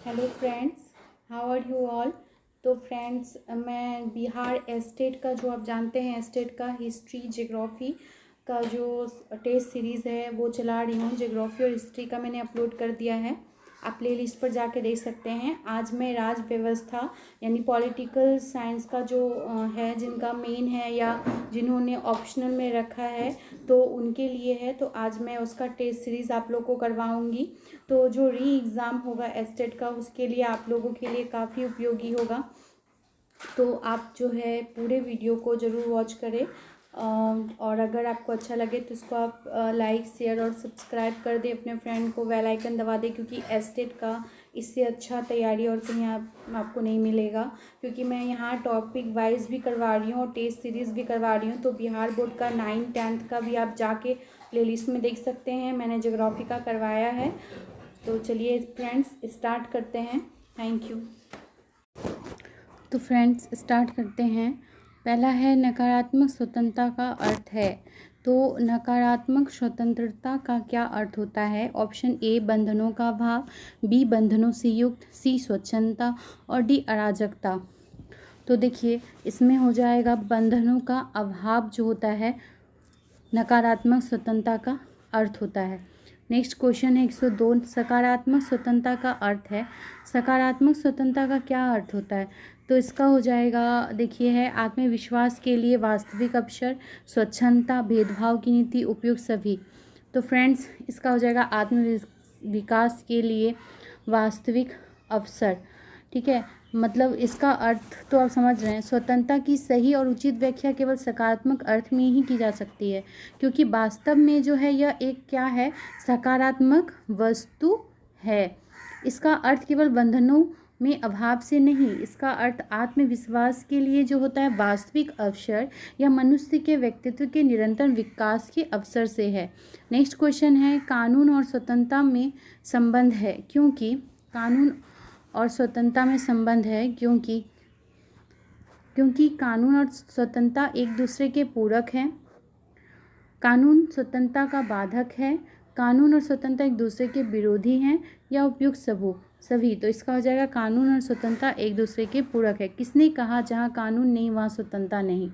Hello friends, how are you all. तो friends, मैं Bihar state का, जो आप जानते हैं, स्टेट का हिस्ट्री ज्योग्राफी का जो टेस्ट सीरीज़ है वो चला रही हूँ। ज्योग्राफी और हिस्ट्री का मैंने अपलोड कर दिया है, आप प्ले लिस्ट पर जाके देख सकते हैं। आज मैं राज व्यवस्था यानी पॉलिटिकल साइंस का जो है, जिनका मेन है या जिन्होंने ऑप्शनल में रखा है तो उनके लिए है। तो आज मैं उसका टेस्ट सीरीज़ आप लोग को करवाऊँगी। तो जो री एग्ज़ाम होगा एस्टेट का, उसके लिए आप लोगों के लिए काफ़ी उपयोगी होगा। तो आप जो है पूरे वीडियो को ज़रूर वॉच करें, और अगर आपको अच्छा लगे तो इसको आप लाइक शेयर और सब्सक्राइब कर दें, अपने फ्रेंड को बेल आइकन दबा दें, क्योंकि एस्टेट का इससे अच्छा तैयारी और कहीं आपको नहीं मिलेगा। क्योंकि मैं यहाँ टॉपिक वाइज भी करवा रही हूँ और टेस्ट सीरीज़ भी करवा रही हूँ। तो बिहार बोर्ड का 9th 10th का भी आप जाके प्लेलिस्ट में देख सकते हैं, मैंने ज्योग्राफी का करवाया है। तो चलिए फ्रेंड्स स्टार्ट करते हैं। Thank you. तो फ्रेंड्स स्टार्ट करते हैं। पहला है नकारात्मक स्वतंत्रता का अर्थ है। तो नकारात्मक स्वतंत्रता का क्या अर्थ होता है? ऑप्शन ए बंधनों का अभाव, बी बंधनों से युक्त, सी स्वच्छंदता और डी अराजकता। तो देखिए इसमें हो जाएगा बंधनों का अभाव जो होता है नकारात्मक स्वतंत्रता का अर्थ होता है। नेक्स्ट क्वेश्चन है 102, सकारात्मक स्वतंत्रता का अर्थ है। सकारात्मक स्वतंत्रता का क्या अर्थ होता है? तो इसका हो जाएगा, देखिए है आत्मविश्वास के लिए वास्तविक अवसर, स्वच्छंदता, भेदभाव की नीति, उपयुक्त सभी। तो फ्रेंड्स इसका हो जाएगा आत्मविकास के लिए वास्तविक अवसर। ठीक है, मतलब इसका अर्थ तो आप समझ रहे हैं। स्वतंत्रता की सही और उचित व्याख्या केवल सकारात्मक अर्थ में ही की जा सकती है, क्योंकि वास्तव में जो है यह एक क्या है, सकारात्मक वस्तु है। इसका अर्थ केवल बंधनों में अभाव से नहीं, इसका अर्थ आत्मविश्वास के लिए जो होता है वास्तविक अवसर या मनुष्य के व्यक्तित्व के निरंतर विकास के अवसर से है। नेक्स्ट क्वेश्चन है कानून और स्वतंत्रता में संबंध है, क्योंकि कानून और स्वतंत्रता में संबंध है क्योंकि कानून और स्वतंत्रता एक दूसरे के पूरक हैं। कानून स्वतंत्रता का बाधक है। कानून और स्वतंत्रता एक दूसरे के विरोधी हैं या उपयुक्त सभी। तो इसका हो जाएगा कानून और स्वतंत्रता एक दूसरे के पूरक है। किसने कहा जहाँ कानून नहीं वहाँ स्वतंत्रता नहीं?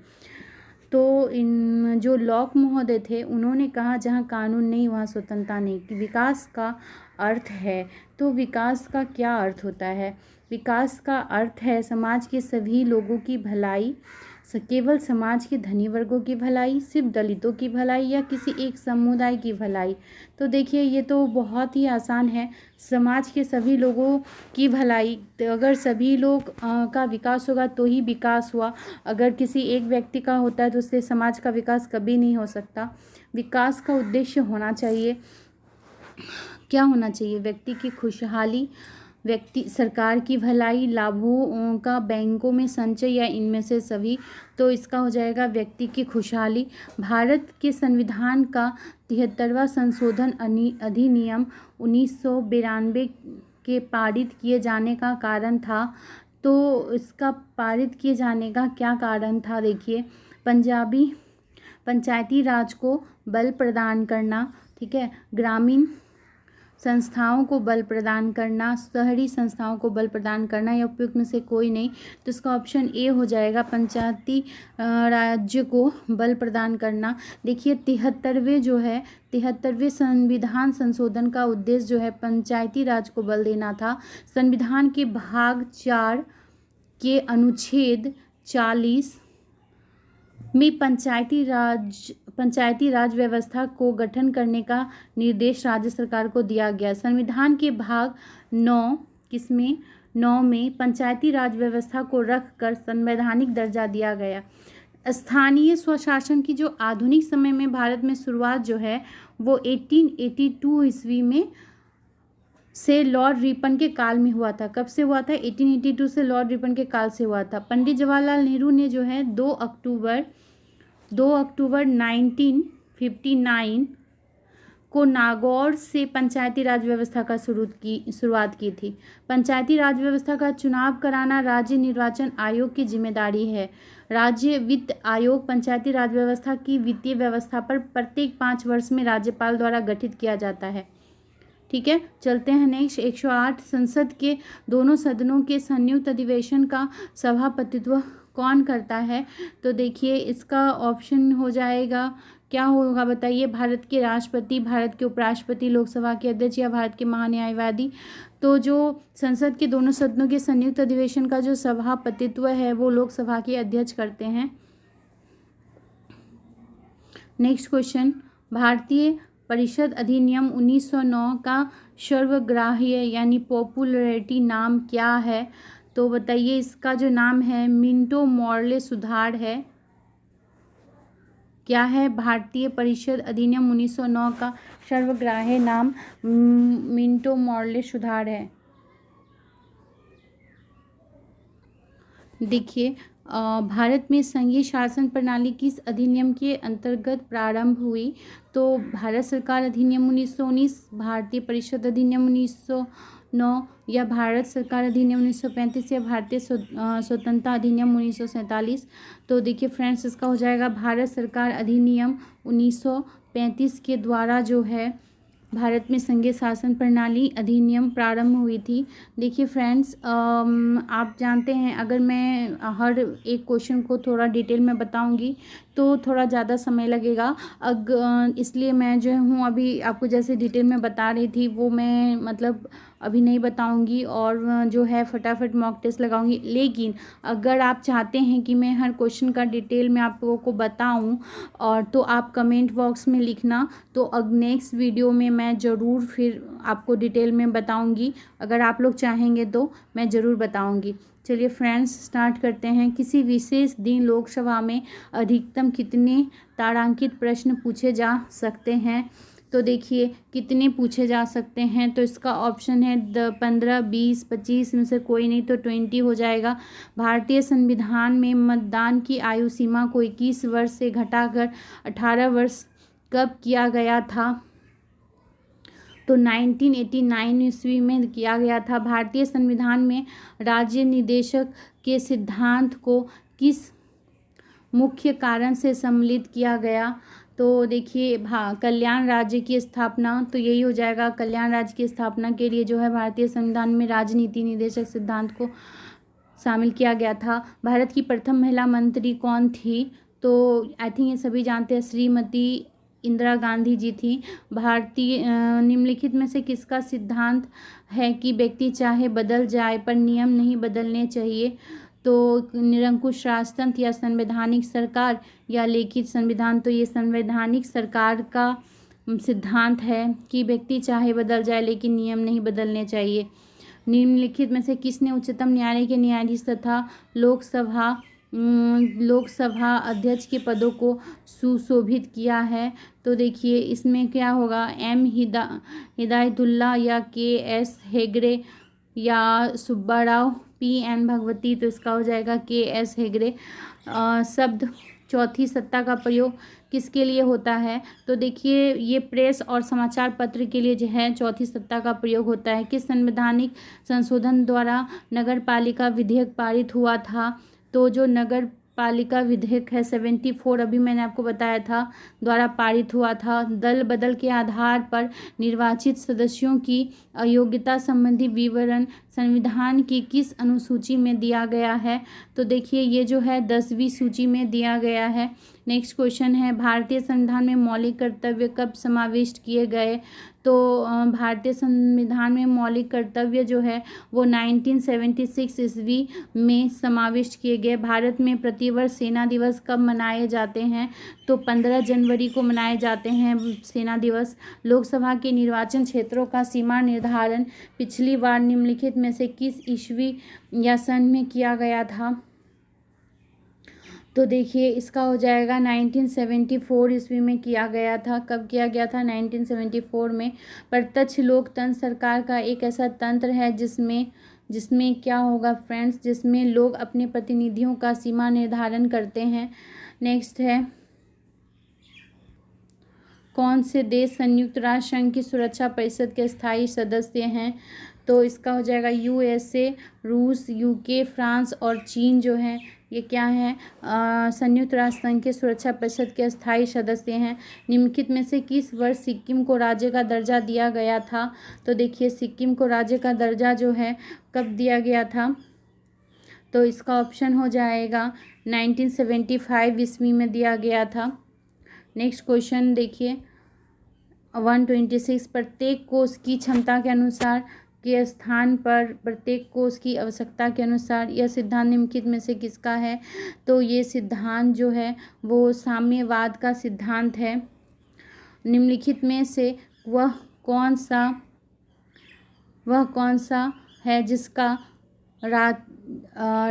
तो इन जो लॉक महोदय थे उन्होंने कहा जहाँ कानून नहीं वहाँ स्वतंत्रता नहीं। कि विकास का अर्थ है, तो विकास का क्या अर्थ होता है? विकास का अर्थ है समाज के सभी लोगों की भलाई, केवल समाज के धनी वर्गों की भलाई, सिर्फ दलितों की भलाई या किसी एक समुदाय की भलाई। तो देखिए ये तो बहुत ही आसान है, समाज के सभी लोगों की भलाई। तो अगर सभी लोग का विकास होगा तो ही विकास हुआ। अगर किसी एक व्यक्ति का होता है तो उससे समाज का विकास कभी नहीं हो सकता। विकास का उद्देश्य होना चाहिए, क्या होना चाहिए? व्यक्ति की खुशहाली, व्यक्ति सरकार की भलाई, लाभों का बैंकों में संचय या इनमें से सभी। तो इसका हो जाएगा व्यक्ति की खुशहाली। भारत के संविधान का 73वां संशोधन अधिनियम 1992 के पारित किए जाने का कारण था। तो इसका पारित किए जाने का क्या कारण था? देखिए पंचायती राज को बल प्रदान करना, ठीक है, ग्रामीण संस्थाओं को बल प्रदान करना, शहरी संस्थाओं को बल प्रदान करना, या उपयुक्त में से कोई नहीं। तो इसका ऑप्शन ए हो जाएगा पंचायती राज्य को बल प्रदान करना। देखिए 73वें संविधान संशोधन का उद्देश्य जो है पंचायती राज को बल देना था। संविधान के भाग 4 के अनुच्छेद 40 में पंचायती राज व्यवस्था को गठन करने का निर्देश राज्य सरकार को दिया गया। संविधान के भाग 9 में पंचायती राज व्यवस्था को रखकर संवैधानिक दर्जा दिया गया। स्थानीय स्वशासन की जो आधुनिक समय में भारत में शुरुआत जो है वो 1882 ईस्वी में से लॉर्ड रिपन के काल में हुआ था। कब से हुआ था? 1882 से लॉर्ड रिपन के काल से हुआ था। पंडित जवाहरलाल नेहरू ने जो है 2 अक्टूबर 1959 को नागौर से पंचायती राज व्यवस्था का शुरुआत की थी। पंचायती राज व्यवस्था का चुनाव कराना राज्य निर्वाचन आयोग की जिम्मेदारी है। राज्य वित्त आयोग पंचायती राज व्यवस्था की वित्तीय व्यवस्था पर प्रत्येक 5 वर्ष में राज्यपाल द्वारा गठित किया जाता है। ठीक है, चलते हैं नेक्स्ट। 108 संसद के दोनों सदनों के संयुक्त अधिवेशन का सभापतित्व कौन करता है? तो देखिए इसका ऑप्शन हो जाएगा, क्या होगा बताइए, भारत के राष्ट्रपति, भारत के उपराष्ट्रपति, लोकसभा के अध्यक्ष या भारत के महान्यायवादी। तो जो संसद के दोनों सदनों के संयुक्त अधिवेशन का जो सभापतित्व है वो लोकसभा के अध्यक्ष करते हैं। नेक्स्ट क्वेश्चन, भारतीय परिषद अधिनियम 1909 का सर्वग्राह्य यानी पॉपुलैरिटी नाम क्या है? तो बताइए इसका जो नाम है मिंटो मॉर्ले सुधार है। क्या है? भारतीय परिषद अधिनियम 1909 का सर्वग्राह्य नाम मिंटो मॉर्ले सुधार है। देखिए भारत में संघीय शासन प्रणाली किस अधिनियम के अंतर्गत प्रारंभ हुई? तो भारत सरकार अधिनियम 1919, भारतीय परिषद अधिनियम 1909 या भारत सरकार अधिनियम 1935 या भारतीय स्वतंत्रता अधिनियम 1947। तो देखिए फ्रेंड्स इसका हो जाएगा भारत सरकार अधिनियम 1935 के द्वारा जो है भारत में संघीय शासन प्रणाली अधिनियम प्रारंभ हुई थी। देखिए फ्रेंड्स आप जानते हैं अगर मैं हर एक क्वेश्चन को थोड़ा डिटेल में बताऊंगी तो थोड़ा ज़्यादा समय लगेगा। इसलिए मैं जो हूँ अभी आपको जैसे डिटेल में बता रही थी वो मैं मतलब अभी नहीं बताऊंगी और जो है फटाफट मॉक टेस्ट लगाऊंगी। लेकिन अगर आप चाहते हैं कि मैं हर क्वेश्चन का डिटेल में आप लोगों को बताऊं और तो आप कमेंट बॉक्स में लिखना, तो अब नेक्स्ट वीडियो में मैं ज़रूर फिर आपको डिटेल में बताऊंगी। अगर आप लोग चाहेंगे तो मैं ज़रूर बताऊंगी। चलिए फ्रेंड्स स्टार्ट करते हैं। किसी विशेष दिन लोकसभा में अधिकतम कितने तारांकित प्रश्न पूछे जा सकते हैं? तो देखिए कितने पूछे जा सकते हैं, तो इसका ऑप्शन है 15, 20, 25 में से कोई नहीं तो 20 हो जाएगा। भारतीय संविधान में मतदान की आयु सीमा को 21 वर्ष से घटाकर 18 वर्ष कब किया गया था? तो 1989 ईस्वी में किया गया था। भारतीय संविधान में राज्य निदेशक के सिद्धांत को किस मुख्य कारण से सम्मिलित किया गया? तो देखिए कल्याण राज्य की स्थापना, तो यही हो जाएगा। कल्याण राज्य की स्थापना के लिए जो है भारतीय संविधान में राजनीति निदेशक सिद्धांत को शामिल किया गया था। भारत की प्रथम महिला मंत्री कौन थी? तो आई थिंक ये सभी जानते हैं, श्रीमती इंदिरा गांधी जी थी। भारतीय निम्नलिखित में से किसका सिद्धांत है कि व्यक्ति चाहे बदल जाए पर नियम नहीं बदलने चाहिए? तो निरंकुश राजतंत्र या संवैधानिक सरकार या लिखित संविधान? तो ये संवैधानिक सरकार का सिद्धांत है कि व्यक्ति चाहे बदल जाए लेकिन नियम नहीं बदलने चाहिए। निम्नलिखित में से किसने उच्चतम न्यायालय के न्यायाधीश तथा लोकसभा अध्यक्ष के पदों को सुशोभित किया है? तो देखिए इसमें क्या होगा, एम हिदायतुल्ला या के.एस. हेगड़े या सुब्बाराव, पी.एन. भगवती। तो इसका हो जाएगा के.एस. हेगड़े। शब्द चौथी सत्ता का प्रयोग किसके लिए होता है? तो देखिए ये प्रेस और समाचार पत्र के लिए जो है चौथी सत्ता का प्रयोग होता है। किस संवैधानिक संशोधन द्वारा नगर पालिका विधेयक पारित हुआ था? तो जो नगर पालिका विधेयक है 74 अभी मैंने आपको बताया था द्वारा पारित हुआ था। दल बदल के आधार पर निर्वाचित सदस्यों की अयोग्यता संबंधी विवरण संविधान की किस अनुसूची में दिया गया है? तो देखिए ये जो है 10वीं सूची में दिया गया है। नेक्स्ट क्वेश्चन है, भारतीय संविधान में मौलिक कर्तव्य कब समाविष्ट किए गए? तो भारतीय संविधान में मौलिक कर्तव्य जो है वो 1976 ईस्वी में समाविष्ट किए गए। भारत में प्रतिवर्ष सेना दिवस कब मनाए जाते हैं? तो 15 जनवरी को मनाए जाते हैं सेना दिवस। लोकसभा के निर्वाचन क्षेत्रों का सीमा निर्धारण पिछली बार निम्नलिखित में से किस ईस्वी या सन में किया गया था? तो देखिए इसका हो जाएगा 1974 ईस्वी में किया गया था। कब किया गया था? 1974 में। प्रत्यक्ष लोकतंत्र सरकार का एक ऐसा तंत्र है जिसमें क्या होगा फ्रेंड्स, जिसमें लोग अपने प्रतिनिधियों का सीमा निर्धारण करते हैं। नेक्स्ट है, कौन से देश संयुक्त राष्ट्र संघ की सुरक्षा परिषद के स्थायी सदस्य हैं? तो इसका हो जाएगा यूएसए, रूस, यूके, फ्रांस और चीन जो है ये क्या है, संयुक्त राष्ट्र संघ के सुरक्षा परिषद के स्थायी सदस्य हैं। निम्नलिखित में से किस वर्ष सिक्किम को राज्य का दर्जा दिया गया था? तो देखिए सिक्किम को राज्य का दर्जा जो है कब दिया गया था? तो इसका ऑप्शन हो जाएगा 1975 ईस्वी में दिया गया था। नेक्स्ट क्वेश्चन देखिए 126, प्रत्येक कोष की क्षमता के अनुसार के स्थान पर प्रत्येक कोष की आवश्यकता के अनुसार, यह सिद्धांत निम्नलिखित में से किसका है? तो ये सिद्धांत जो है वो साम्यवाद का सिद्धांत है। निम्नलिखित में से वह कौन सा है जिसका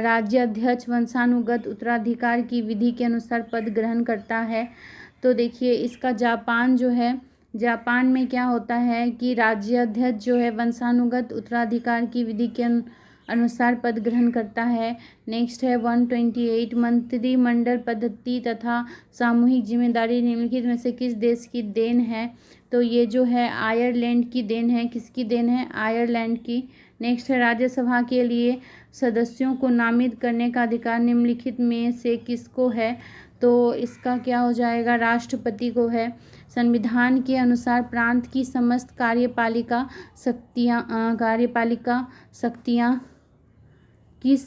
राज्याध्यक्ष वंशानुगत उत्तराधिकार की विधि के अनुसार पद ग्रहण करता है? तो देखिए इसका जापान जो है, जापान में क्या होता है कि राज्याध्यक्ष जो है वंशानुगत उत्तराधिकार की विधि के अनुसार पद ग्रहण करता है। नेक्स्ट है 128, मंत्रिमंडल पद्धति तथा सामूहिक जिम्मेदारी निम्नलिखित में से किस देश की देन है? तो ये जो है आयरलैंड की देन है। किसकी देन है? आयरलैंड की। नेक्स्ट है राज्यसभा के लिए सदस्यों को नामित करने का अधिकार निम्नलिखित में से किसको है? तो इसका क्या हो जाएगा? राष्ट्रपति को है। संविधान के अनुसार प्रांत की समस्त कार्यपालिका शक्तियाँ किस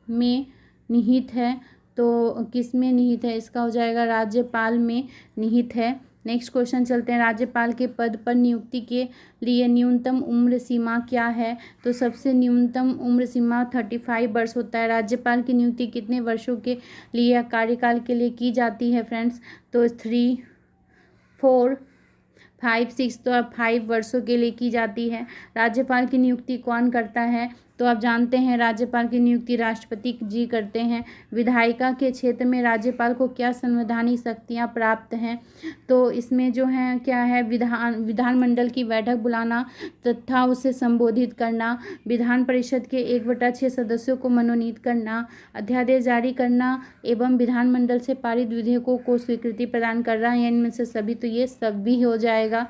में निहित है? तो किस में निहित है? इसका हो जाएगा राज्यपाल में निहित है। नेक्स्ट क्वेश्चन चलते हैं, राज्यपाल के पद पर नियुक्ति के लिए न्यूनतम उम्र सीमा क्या है? तो सबसे न्यूनतम उम्र सीमा 35 वर्ष होता है। राज्यपाल की नियुक्ति कितने वर्षों के लिए कार्यकाल के लिए की जाती है फ्रेंड्स? तो 3, 4, 5, 6 तो अब 5 वर्षों के लिए की जाती है। राज्यपाल की नियुक्ति कौन करता है? तो आप जानते हैं राज्यपाल की नियुक्ति राष्ट्रपति जी करते हैं। विधायिका के क्षेत्र में राज्यपाल को क्या संवैधानिक शक्तियां प्राप्त हैं? तो इसमें जो है क्या है, विधानमंडल की बैठक बुलाना तथा उसे संबोधित करना, विधान परिषद के 1/6 सदस्यों को मनोनीत करना, अध्यादेश जारी करना एवं विधानमंडल से पारित विधेयकों को स्वीकृति प्रदान करना, या इनमें से सभी? तो ये सब भी हो जाएगा।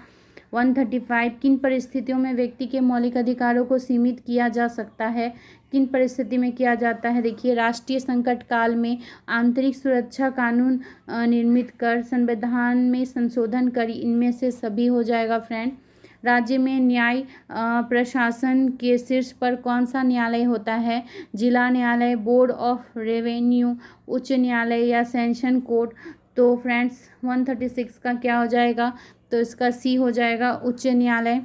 135, किन परिस्थितियों में व्यक्ति के मौलिक अधिकारों को सीमित किया जा सकता है? किन परिस्थिति में किया जाता है? देखिए राष्ट्रीय संकट काल में, आंतरिक सुरक्षा कानून निर्मित कर, संविधान में संशोधन कर, इनमें से सभी हो जाएगा फ्रेंड। राज्य में न्याय प्रशासन के शीर्ष पर कौन सा न्यायालय होता है? जिला न्यायालय, बोर्ड ऑफ रेवेन्यू, उच्च न्यायालय या सेशन कोर्ट? तो फ्रेंड्स 136 का क्या हो जाएगा? तो इसका सी हो जाएगा, उच्च न्यायालय।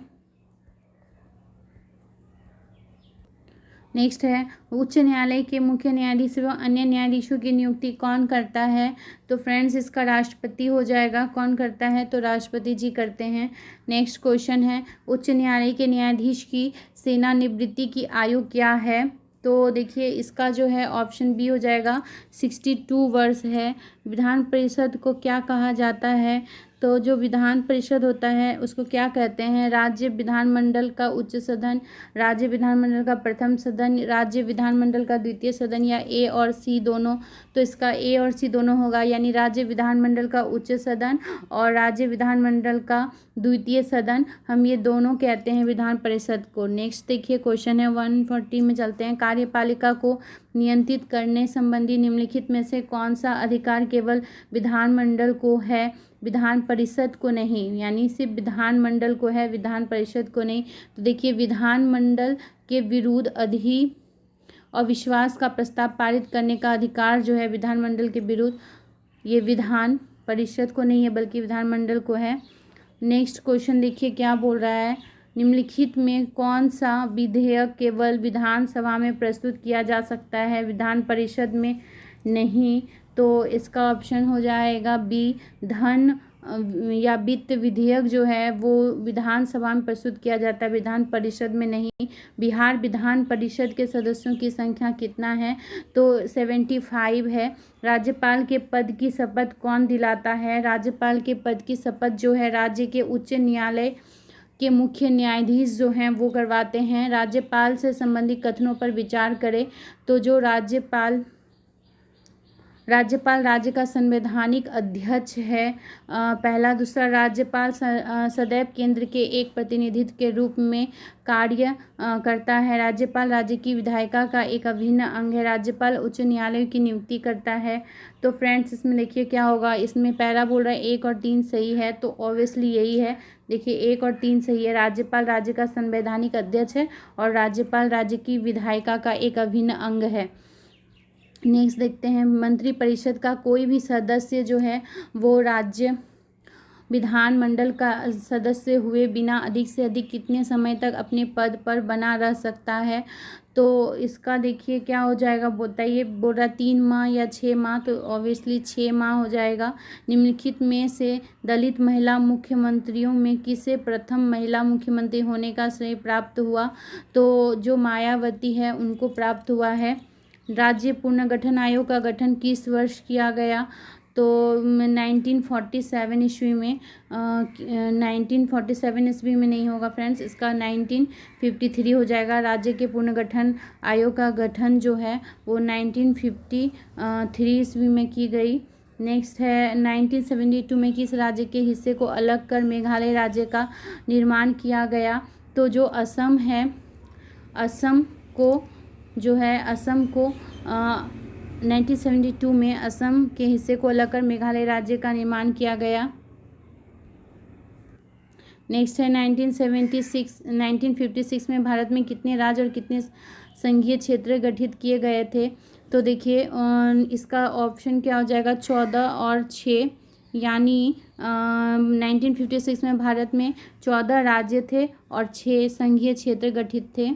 नेक्स्ट है, उच्च न्यायालय के मुख्य न्यायाधीश व अन्य न्यायाधीशों की नियुक्ति कौन करता है? तो फ्रेंड्स इसका राष्ट्रपति हो जाएगा। कौन करता है? तो राष्ट्रपति जी करते हैं। नेक्स्ट क्वेश्चन है, उच्च न्यायालय के न्यायाधीश की सेवानिवृत्ति की आयु क्या है? तो देखिए इसका जो है ऑप्शन बी हो जाएगा, 62 वर्ष है। विधान परिषद को क्या कहा जाता है? तो जो विधान परिषद होता है उसको क्या कहते हैं? राज्य विधानमंडल का उच्च सदन, राज्य विधानमंडल का प्रथम सदन, राज्य विधानमंडल का द्वितीय सदन, या ए और सी दोनों? तो इसका ए और सी दोनों होगा, यानी राज्य विधानमंडल का उच्च सदन और राज्य विधानमंडल का द्वितीय सदन, हम ये दोनों कहते हैं विधान परिषद को। नेक्स्ट देखिए क्वेश्चन है 140 में चलते हैं, कार्यपालिका को नियंत्रित करने संबंधी निम्नलिखित में से कौन सा अधिकार केवल विधानमंडल को है, विधान परिषद को नहीं? यानी सिर्फ विधानमंडल को है, विधान परिषद को नहीं। तो देखिए विधानमंडल के विरुद्ध अविश्वास का प्रस्ताव पारित करने का अधिकार जो है विधानमंडल के विरुद्ध, ये विधान परिषद को नहीं है बल्कि विधानमंडल को है। नेक्स्ट क्वेश्चन देखिए क्या बोल रहा है, निम्नलिखित में कौन सा विधेयक केवल विधानसभा में प्रस्तुत किया जा सकता है, विधान परिषद में नहीं? तो इसका ऑप्शन हो जाएगा बी, धन या वित्त विधेयक जो है वो विधानसभा में प्रस्तुत किया जाता है, विधान परिषद में नहीं। बिहार विधान परिषद के सदस्यों की संख्या कितना है? तो 75 है। राज्यपाल के पद की शपथ कौन दिलाता है? राज्यपाल के पद की शपथ जो है राज्य के उच्च न्यायालय के मुख्य न्यायाधीश जो हैं वो करवाते हैं। राज्यपाल से संबंधित कथनों पर विचार करें तो जो राज्यपाल राज्य का संवैधानिक अध्यक्ष है। पहला। दूसरा, राज्यपाल सदैव केंद्र के एक प्रतिनिधित्व के रूप में कार्य करता है। राज्यपाल राज्य की विधायिका का एक अभिन्न अंग है। राज्यपाल उच्च न्यायालय की नियुक्ति करता है। तो फ्रेंड्स इसमें देखिए क्या होगा, इसमें पहला बोल रहा है 1 और 3 सही है, तो ऑब्वियसली यही है। देखिए 1 और 3 सही है। राज्यपाल राज्य का संवैधानिक अध्यक्ष है और राज्यपाल राज्य की विधायिका का एक अभिन्न अंग है। नेक्स्ट देखते हैं, मंत्रिपरिषद का कोई भी सदस्य जो है वो राज्य विधानमंडल का सदस्य हुए बिना अधिक से अधिक कितने समय तक अपने पद पर बना रह सकता है। तो इसका देखिए क्या हो जाएगा, बताइए। बोल रहा 3 माह या 6 माह, तो ऑब्वियसली 6 माह हो जाएगा। निम्नलिखित में से दलित महिला मुख्यमंत्रियों में किसे प्रथम महिला मुख्यमंत्री होने का श्रेय प्राप्त हुआ। तो जो मायावती है उनको प्राप्त हुआ है। राज्य पुनर्गठन आयोग का गठन किस वर्ष किया गया। तो 1947 ईस्वी में। 1947 ईस्वी में नहीं होगा फ्रेंड्स, इसका 1953 हो जाएगा। राज्य के पुनर्गठन आयोग का गठन जो है वो 1953 ईस्वी में की गई। नेक्स्ट है, 1972 में किस राज्य के हिस्से को अलग कर मेघालय राज्य का निर्माण किया गया। तो जो असम है, असम को जो है असम को 1972 में असम के हिस्से को अलग कर मेघालय राज्य का निर्माण किया गया। नेक्स्ट है 1956 में भारत में कितने राज्य और कितने संघीय क्षेत्र गठित किए गए थे। तो देखिए इसका ऑप्शन क्या हो जाएगा, 14 और 6, यानी 1956 में भारत में 14 राज्य थे और 6 संघीय क्षेत्र गठित थे।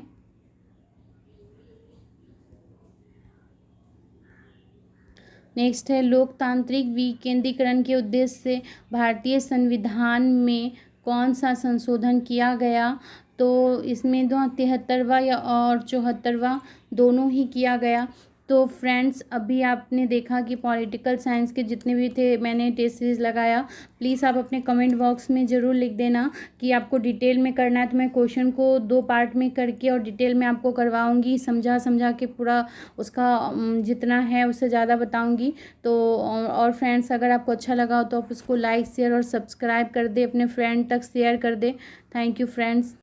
नेक्स्ट है, लोकतांत्रिक विकेंद्रीकरण के उद्देश्य से भारतीय संविधान में कौन सा संशोधन किया गया। तो इसमें 73वां या और 74वां दोनों ही किया गया। तो फ्रेंड्स अभी आपने देखा कि पॉलिटिकल साइंस के जितने भी थे मैंने टेस्ट सीरीज़ लगाया। प्लीज़ आप अपने कमेंट बॉक्स में ज़रूर लिख देना कि आपको डिटेल में करना है, तो मैं क्वेश्चन को 2 पार्ट में करके और डिटेल में आपको करवाऊंगी, समझा के पूरा उसका जितना है उससे ज़्यादा बताऊंगी। तो और फ्रेंड्स अगर आपको अच्छा लगा हो तो आप उसको लाइक शेयर और सब्सक्राइब कर दे, अपने फ्रेंड तक शेयर कर दे। Thank you friends.